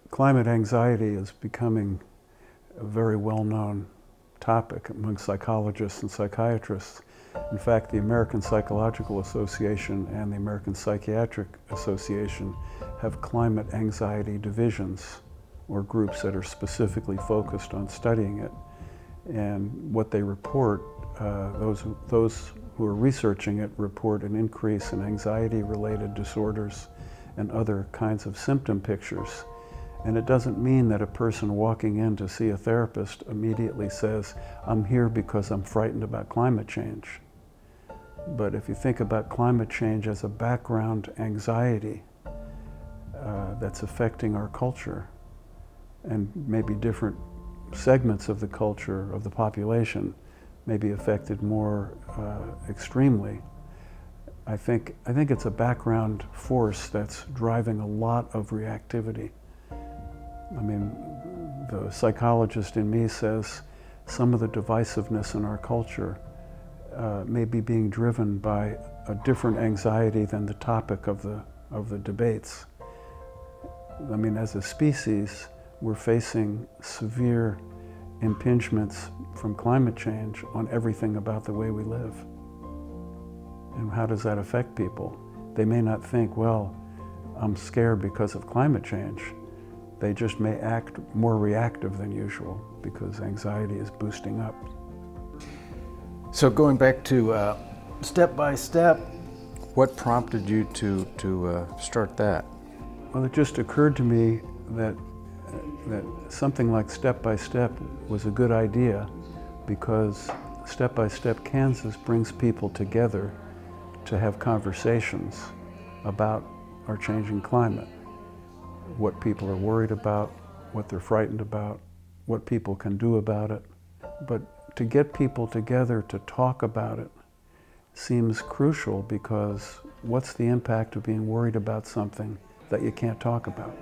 climate anxiety is becoming a very well-known topic among psychologists and psychiatrists. In fact, the American Psychological Association and the American Psychiatric Association have climate anxiety divisions, or groups that are specifically focused on studying it. And what they report, those who are researching it report an increase in anxiety-related disorders and other kinds of symptom pictures. And it doesn't mean that a person walking in to see a therapist immediately says, "I'm here because I'm frightened about climate change." But if you think about climate change as a background anxiety that's affecting our culture, and maybe different segments of the culture, of the population, may be affected more extremely, I think it's a background force that's driving a lot of reactivity. I mean, the psychologist in me says some of the divisiveness in our culture may be being driven by a different anxiety than the topic of the debates. I mean, as a species, we're facing severe impingements from climate change on everything about the way we live. And how does that affect people? They may not think, well, I'm scared because of climate change. They just may act more reactive than usual because anxiety is boosting up. So going back to step by step, what prompted you to start that? Well, it just occurred to me that something like Step by Step was a good idea because Step by Step Kansas brings people together to have conversations about our changing climate, what people are worried about, what they're frightened about, what people can do about it. But to get people together to talk about it seems crucial because what's the impact of being worried about something that you can't talk about?